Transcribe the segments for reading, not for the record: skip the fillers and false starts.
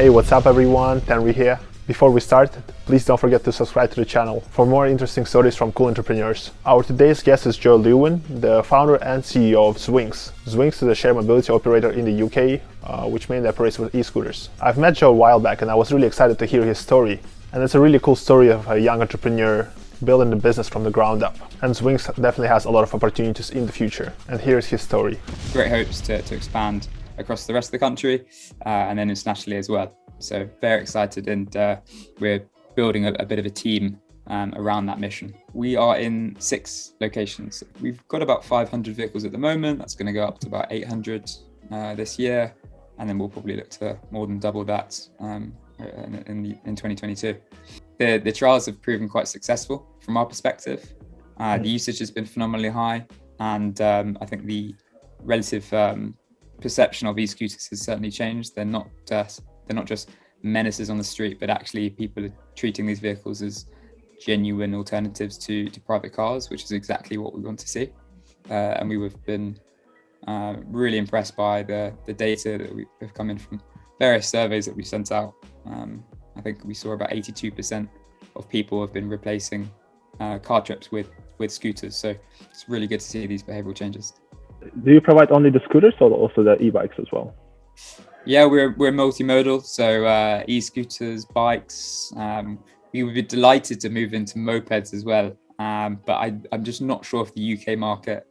Hey, what's up everyone, TNRI here. Before we start, please don't forget to subscribe to the channel for more interesting stories from cool entrepreneurs. Our today's guest is Lewin, the founder and CEO of Zwings. Zwings is a shared mobility operator in the UK, which mainly operates with e-scooters. I've met Joe a while back and I was really excited to hear his story. And it's a really cool story of a young entrepreneur building the business from the ground up. And Zwings definitely has a lot of opportunities in the future. And here's his story. Great hopes to expand across the rest of the country and then internationally as well. So very excited, and we're building a bit of a team around that mission. We are in 6 locations. We've got about 500 vehicles at the moment. That's going to go up to about 800 this year, and then we'll probably look to more than double that in 2022. The trials have proven quite successful from our perspective. The usage has been phenomenally high, and I think the relative perception of e-scooters has certainly changed. They're not just menaces on the street, but actually people are treating these vehicles as genuine alternatives to private cars, which is exactly what we want to see. And we've been really impressed by the data that have come in from various surveys that we sent out. I think we saw about 82% of people have been replacing car trips with scooters. So it's really good to see these behavioral changes. Do you provide only the scooters or also the e-bikes as well? Yeah, we're multimodal, so e-scooters, bikes. We would be delighted to move into mopeds as well, but I'm just not sure if the UK market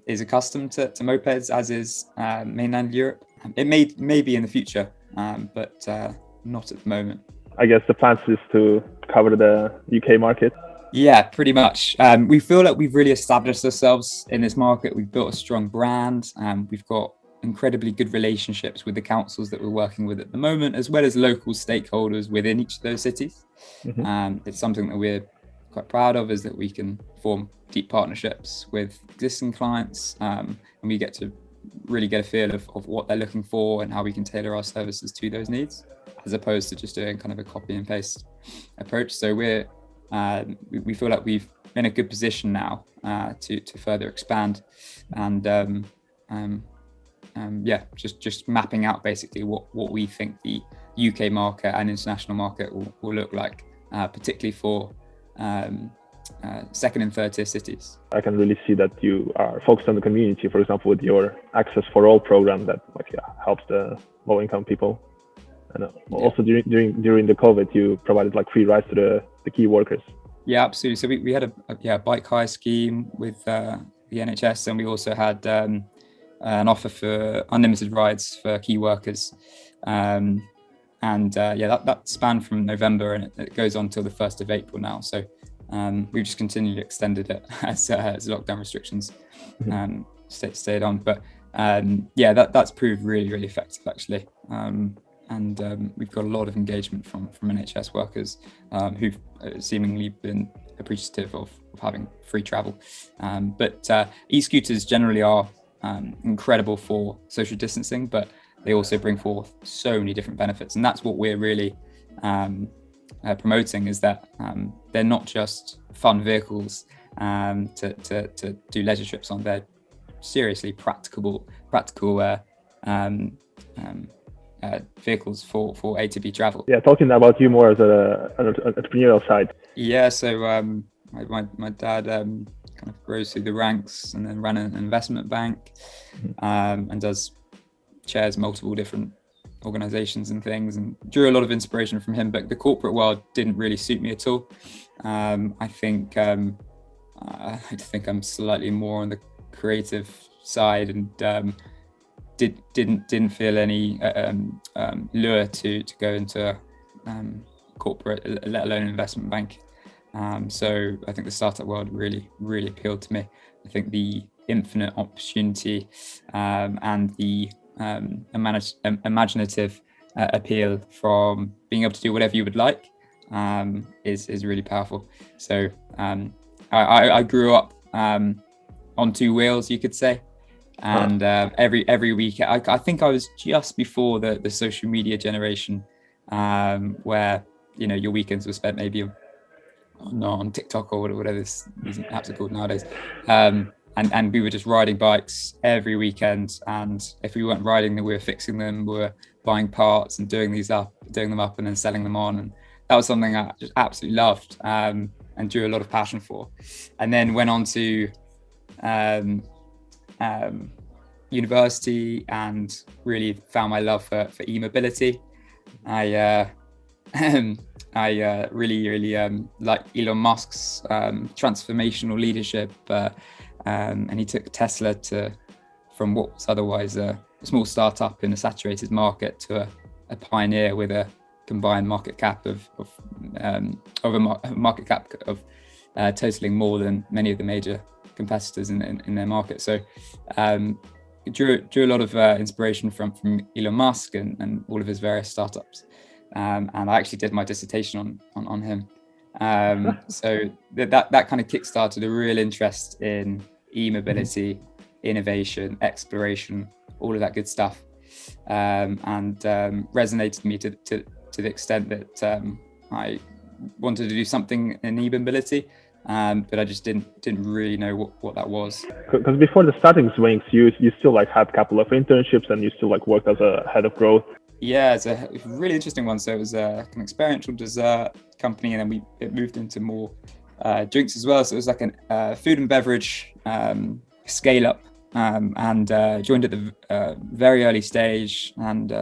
is accustomed to mopeds, as is mainland Europe. It may be in the future, but not at the moment. I guess the plan is to cover the UK market. Yeah, pretty much. We feel like we've really established ourselves in this market. We've built a strong brand. We've got incredibly good relationships with the councils that we're working with at the moment, as well as local stakeholders within each of those cities. It's something that we're quite proud of, is that we can form deep partnerships with existing clients, and we get to really get a feel of what they're looking for and how we can tailor our services to those needs, as opposed to just doing kind of a copy and paste approach. So we feel like we've in a good position now to further expand, and just mapping out basically what we think the UK market and international market will look like, particularly for second and third tier cities. I can really see that you are focused on the community, for example, with your Access for All program that helps the low income people. And also during the COVID, you provided free rides to the key workers. Yeah, absolutely. So we had a bike hire scheme with the NHS, and we also had an offer for unlimited rides for key workers. That spanned from November, and it goes on till the 1st of April now. So we've just continually extended it as lockdown restrictions stayed on. But that's proved really, really effective actually. We've got a lot of engagement from NHS workers who've seemingly been appreciative of having free travel. But e-scooters generally are incredible for social distancing, but they also bring forth so many different benefits. And that's what we're really promoting, is that they're not just fun vehicles to do leisure trips on. They're seriously practical vehicles for A to B travel. Yeah, talking about you more as an entrepreneurial side. Yeah, so my dad kind of rose through the ranks and then ran an investment bank, and chairs multiple different organizations and things, and drew a lot of inspiration from him. But the corporate world didn't really suit me at all. I think I'm slightly more on the creative side, and didn't feel any lure to go into corporate, let alone investment bank. So I think the startup world really, really appealed to me. I think the infinite opportunity and the imaginative appeal from being able to do whatever you would like is really powerful. So I grew up on 2 wheels, you could say. And every week, I think I was just before the social media generation, where your weekends were spent maybe on TikTok or whatever these apps are called nowadays, and we were just riding bikes every weekend. And if we weren't riding them, we were fixing them, we were buying parts and doing them up and then selling them on. And that was something I just absolutely loved and drew a lot of passion for. And then went on to university and really found my love for emobility. I really like Elon Musk's transformational leadership, and he took Tesla from what was otherwise a small startup in a saturated market to a pioneer with a combined market cap of totaling more than many of the major competitors in their market. So drew a lot of inspiration from Elon Musk and all of his various startups. And I actually did my dissertation on him. So that kind of kickstarted a real interest in e-mobility, innovation, exploration, all of that good stuff, and resonated me to the extent that I wanted to do something in e-mobility, but I just didn't really know what that was. Because before the starting Zwings, you still like had a couple of internships and you still like worked as a head of growth. Yeah, it's a really interesting one. So it was an experiential dessert company, and then it moved into more drinks as well. So it was like a food and beverage scale up, and joined at the very early stage, and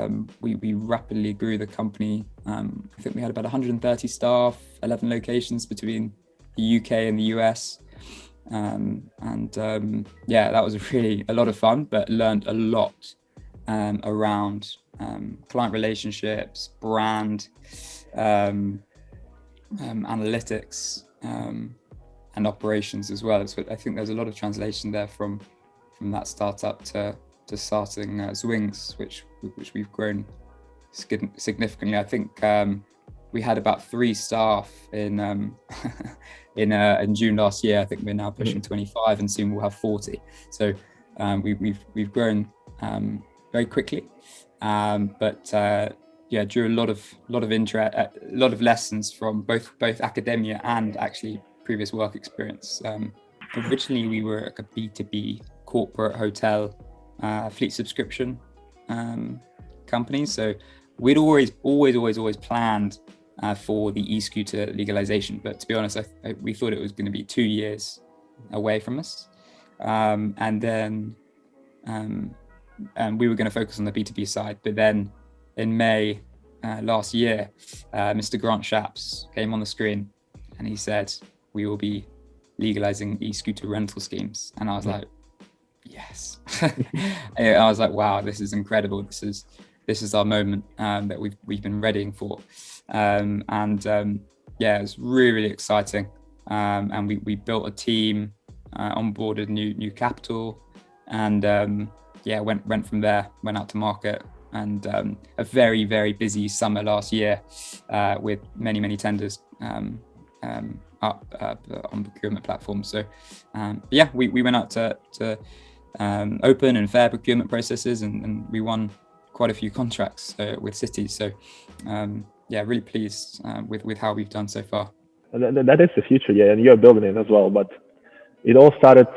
we rapidly grew the company. I think we had about 130 staff, 11 locations between the UK and the US, and that was really a lot of fun, but learned a lot around client relationships, brand, analytics, and operations as well. So I think there's a lot of translation there from that startup to starting Zwings, which we've grown significantly. I think we had about 3 staff in June last year. I think we're now pushing 25, and soon we'll have 40. So we've grown very quickly, but drew a lot of interest, a lot of lessons from both academia and actually previous work experience. Originally, we were like a B2B corporate hotel fleet subscription company, so we'd always planned for the e-scooter legalization, but to be honest, we thought it was going to be 2 years away from us, and then we were going to focus on the B2B side. But then in May last year, Mr. Grant Shapps came on the screen and he said, we will be legalizing e-scooter rental schemes. And I was like, yes. I was like, wow, this is incredible. This is our moment that we've been readying for. It was really really exciting. And we built a team, onboarded new capital, and went from there, went out to market, and a very, very busy summer last year with many tenders up on procurement platforms. So we went out to open and fair procurement processes, and we won quite a few contracts with cities. So really pleased with how we've done so far. That is the future, yeah, and you're building it as well. But it all started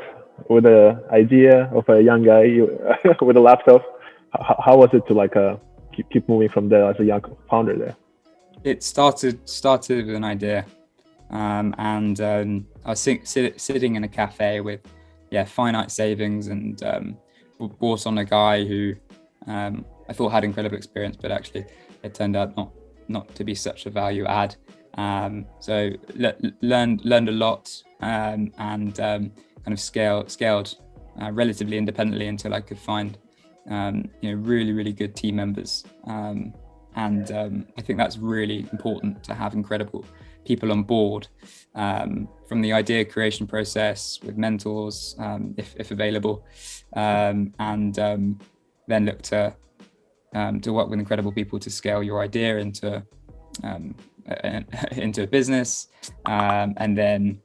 with an idea of a young guy with a laptop. How was it to keep moving from there as a young founder there? It started with an idea, and I was sitting in a cafe with finite savings, and brought on a guy who I thought had incredible experience, but actually it turned out not to be such a value add. So learned a lot, and kind of scaled relatively independently until I could find really, really good team members. And I think that's really important, to have incredible people on board, from the idea creation process with mentors, if available, and then look to work with incredible people to scale your idea into a business, and then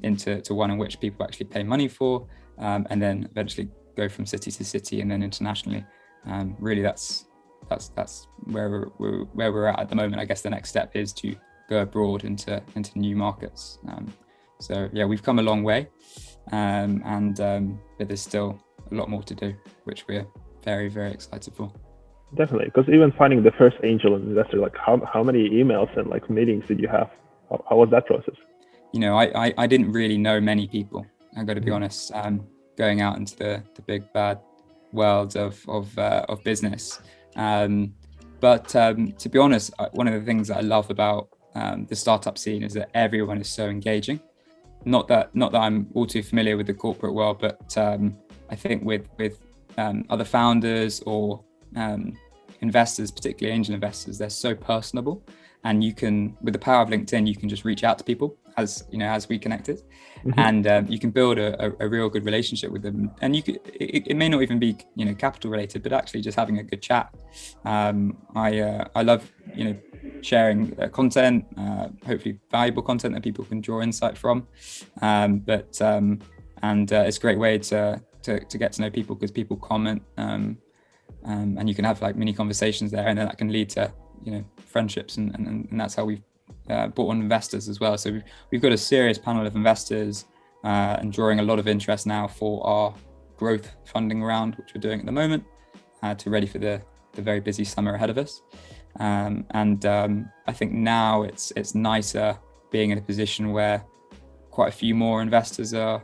into one in which people actually pay money for, and then eventually go from city to city and then internationally. Really, that's where we're at the moment. I guess the next step is to go abroad into new markets. We've come a long way, but there's still a lot more to do, which we're very, very excited for. Definitely, because even finding the first angel investor, like how many emails and like meetings did you have? How was that process? You know, I didn't really know many people. I've got to be honest. Going out into the big bad world of business. But to be honest, one of the things that I love about the startup scene is that everyone is so engaging. Not that I'm all too familiar with the corporate world, but I think with other founders or investors, particularly angel investors, they're so personable, and you can, with the power of LinkedIn, you can just reach out to people as you know, as we connected, and you can build a real good relationship with them. And you could, it may not even be, you know, capital related, but actually just having a good chat. I love, you know, sharing content, hopefully valuable content that people can draw insight from. It's a great way to get to know people, because people comment, and you can have like mini conversations there, and then that can lead to, you know, friendships, and that's how we've brought on investors as well. So we've got a serious panel of investors, and drawing a lot of interest now for our growth funding round, which we're doing at the moment, to ready for the very busy summer ahead of us. I think now it's nicer being in a position where quite a few more investors are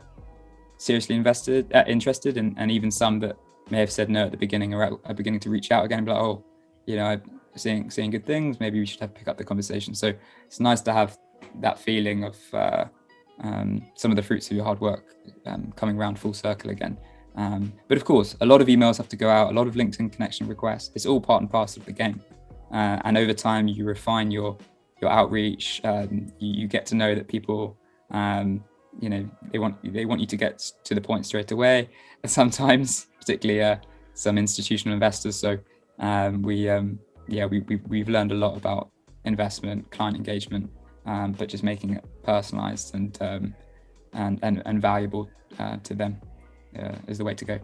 seriously interested, and even some that may have said no at the beginning are beginning to reach out again and be like, oh, you know, I'm seeing good things, maybe we should pick up the conversation. So it's nice to have that feeling of some of the fruits of your hard work coming around full circle again. But of course, a lot of emails have to go out, a lot of LinkedIn connection requests. It's all part and parcel of the game. And over time, you refine your outreach. You get to know that people, you know, they want you to get to the point straight away. And sometimes, particularly some institutional investors. So we've learned a lot about investment, client engagement, but just making it personalized and valuable to them is the way to go.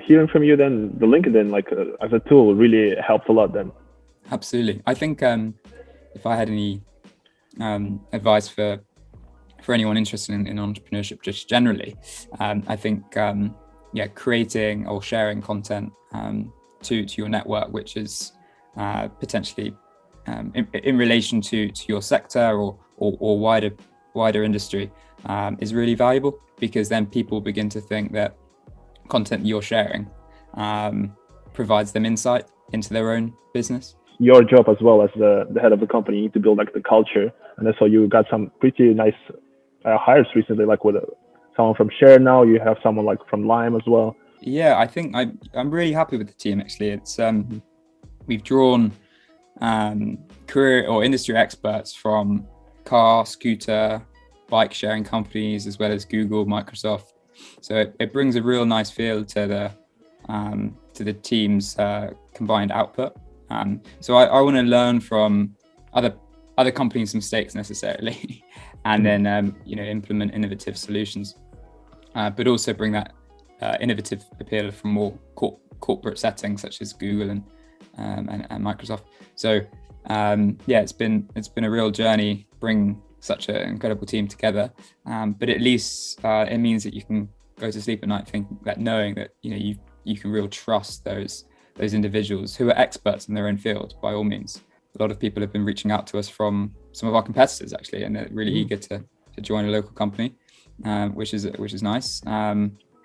Hearing from you, then the LinkedIn, like as a tool, really helps a lot. Then absolutely, I think if I had any advice for anyone interested in entrepreneurship, just generally, I think creating or sharing content to your network, which is potentially in relation to your sector or wider industry, is really valuable, because then people begin to think that content you're sharing provides them insight into their own business. Your job as well as the head of the company, you need to build like the culture, and that's why you got some pretty nice hires recently, like with someone from Share. Now you have someone like from Lyme as well. Yeah, I think I'm really happy with the team, actually. It's we've drawn career or industry experts from car, scooter, bike sharing companies, as well as Google, Microsoft. So it brings a real nice feel to the team's combined output. So I want to learn from other companies' mistakes necessarily, and then implement innovative solutions, but also bring that innovative appeal from more corporate settings such as Google and Microsoft. So it's been a real journey bringing such an incredible team together. But at least it means that you can go to sleep at night knowing that you can really trust those individuals who are experts in their own field. By all means, a lot of people have been reaching out to us from some of our competitors actually, and they're really eager to join a local company, which is nice.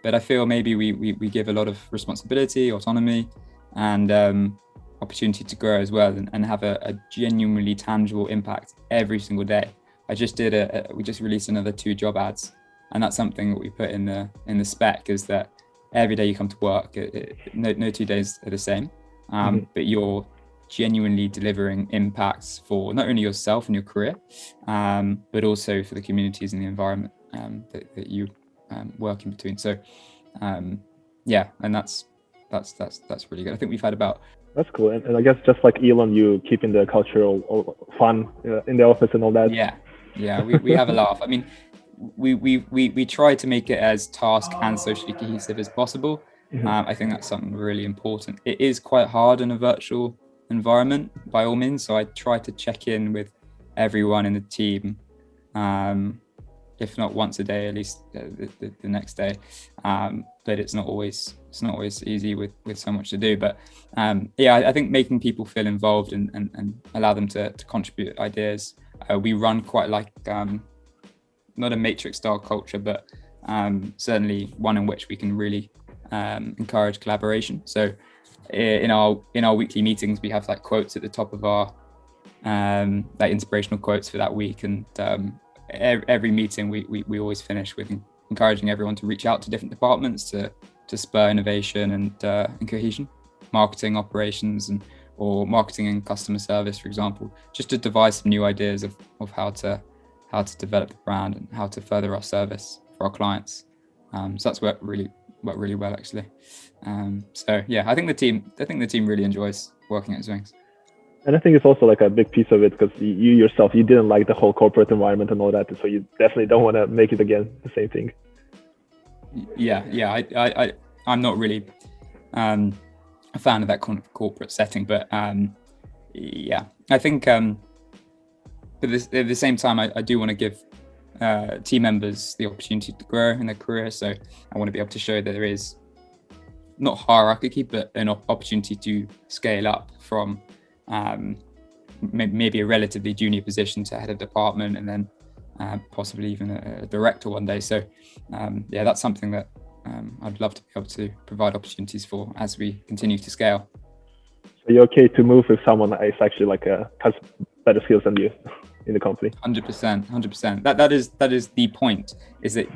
But I feel maybe we give a lot of responsibility, autonomy, and opportunity to grow as well, and have a genuinely tangible impact every single day. We just released another 2 job ads, and that's something that we put in the spec, is that every day you come to work, no 2 days are the same, but you're genuinely delivering impacts for not only yourself and your career, but also for the communities and the environment that you work in between. So and that's really good. I think we've had about... That's cool. And I guess just like Elon, you keeping the cultural fun in the office and all that. Yeah, we have a laugh. I mean, we try to make it as task and socially cohesive as possible. I think that's something really important. It is quite hard in a virtual environment, by all means. So I try to check in with everyone in the team if not once a day, at least the next day. But it's not always easy with so much to do. But I think making people feel involved and allow them to contribute ideas. We run quite like not a matrix style culture, but certainly one in which we can really encourage collaboration. So in our weekly meetings, we have like quotes at the top of our like inspirational quotes for that week, and every meeting we always finish with encouraging everyone to reach out to different departments to spur innovation and cohesion, marketing, operations, or marketing and customer service, for example, just to devise some new ideas of how to develop the brand and how to further our service for our clients. So that's worked really well, actually. I think the team really enjoys working at Zwings. And I think it's also like a big piece of it, because you yourself, you didn't like the whole corporate environment and all that, so you definitely don't want to make it again the same thing. I'm not really a fan of that kind of corporate setting, but I think but at the same time, I do want to give team members the opportunity to grow in their career. So I want to be able to show that there is not hierarchy, but an opportunity to scale up from maybe a relatively junior position to head of department, and then possibly even a director one day. So that's something that I'd love to be able to provide opportunities for as we continue to scale. So you're okay to move with someone that is actually like has better skills than you in the company? 100%. That is the point. Is that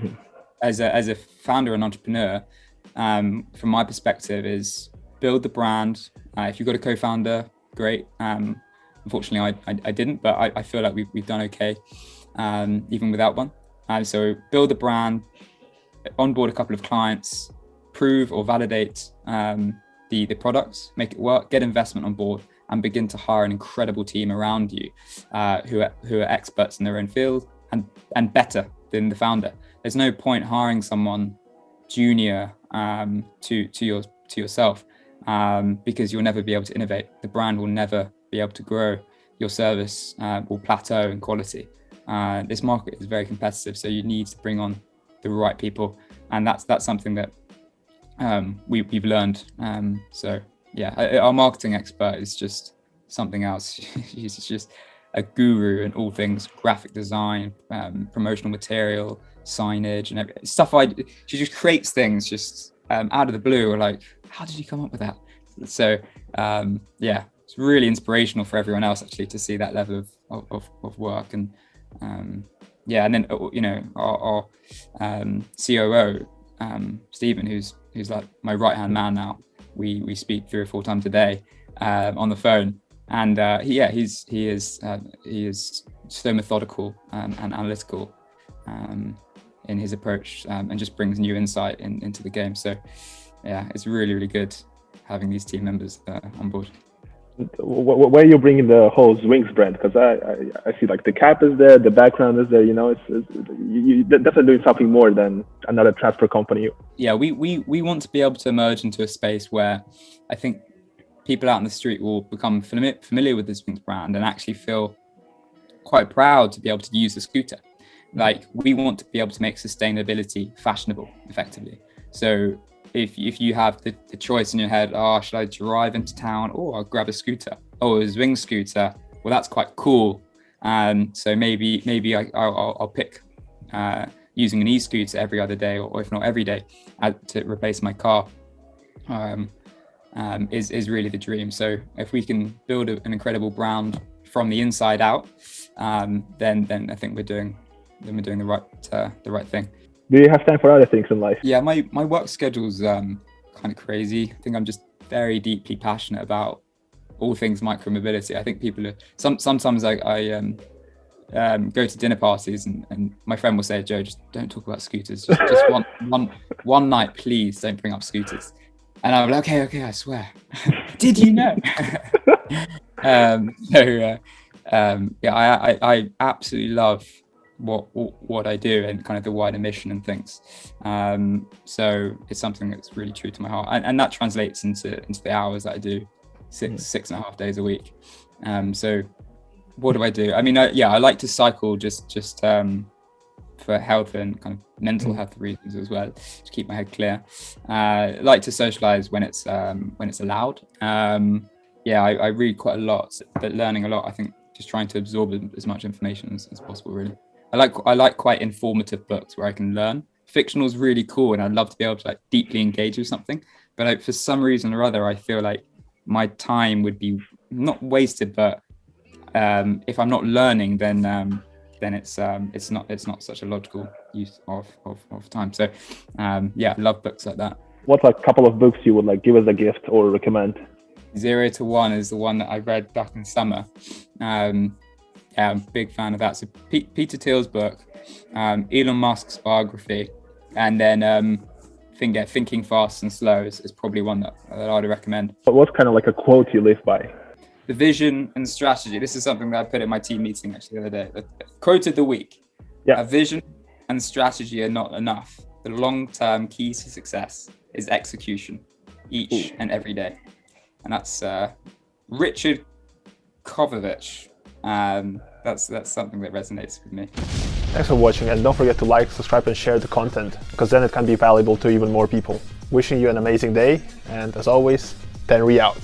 as a founder and entrepreneur, from my perspective, is build the brand. If you've got a co-founder, great. Unfortunately, I didn't, but I feel like we've done okay, even without one. So build the brand, onboard a couple of clients, prove or validate the products, make it work, get investment on board, and begin to hire an incredible team around you who are experts in their own field and better than the founder. There's no point hiring someone junior to yourself because you'll never be able to innovate. The brand will never be able to grow. Your service will plateau in quality. This market is very competitive, so you need to bring on the right people, and that's something that we've learned. Our marketing expert is just something else. She's just a guru in all things graphic design, promotional material, signage, and stuff. She just creates things just out of the blue. We're like, how did you come up with that? So it's really inspirational for everyone else actually to see that level of work. And and then our COO Stephen, who's like my right hand man now. We speak 3 or 4 times a day on the phone, and he is so methodical and analytical in his approach, and just brings new insight into the game. So it's really, really good having these team members on board. Where are you bringing the whole Zwings brand? Because I see like the cap is there, the background is there. You're definitely doing something more than another transport company. Yeah, we want to be able to emerge into a space where I think people out in the street will become familiar with the Zwings brand and actually feel quite proud to be able to use the scooter. Like, we want to be able to make sustainability fashionable, effectively. So if you have the choice in your head, should I drive into town, or I'll grab a scooter, a Zwings scooter, well, that's quite cool. So maybe I'll pick using an e-scooter every other day, or if not every day, to replace my car, is really the dream. So if we can build an incredible brand from the inside out, then I think we're doing the right thing. Do you have time for other things in life? Yeah, my work schedule's kind of crazy. I think I'm just very deeply passionate about all things micromobility. I think people are sometimes I go to dinner parties and my friend will say, Joe, just don't talk about scooters. Just one night, please don't bring up scooters. And I'm like, okay, I swear. Did you know? I absolutely love what I do and kind of the wider mission and things. So it's something that's really true to my heart, and that translates into the hours that I do, 6.5 days a week. So what do I do? I mean, I like to cycle just for for health and kind of mental health reasons as well, to keep my head clear. I like to socialize when it's allowed. I read quite a lot, but learning a lot, I think just trying to absorb as much information as possible, really. I like quite informative books where I can learn. Fictional is really cool, and I'd love to be able to like deeply engage with something, but like, for some reason or other, I feel like my time would be not wasted, but if I'm not learning, then it's not such a logical use of time. So I love books like that. What's a couple of books you would like give as a gift or recommend? 0 to 1 is the one that I read back in summer. I'm a big fan of that. So Peter Thiel's book, Elon Musk's biography, and then Thinking Fast and Slow is probably one that I'd recommend. But what's kind of like a quote you live by? The vision and strategy. This is something that I put in my team meeting actually the other day. The quote of the week. Yeah. A vision and strategy are not enough. The long-term key to success is execution, each and every day. And that's Richard Kovovich. That's something that resonates with me. Thanks for watching, and don't forget to like, subscribe and share the content, because then it can be valuable to even more people. Wishing you an amazing day, and as always, TNRI out.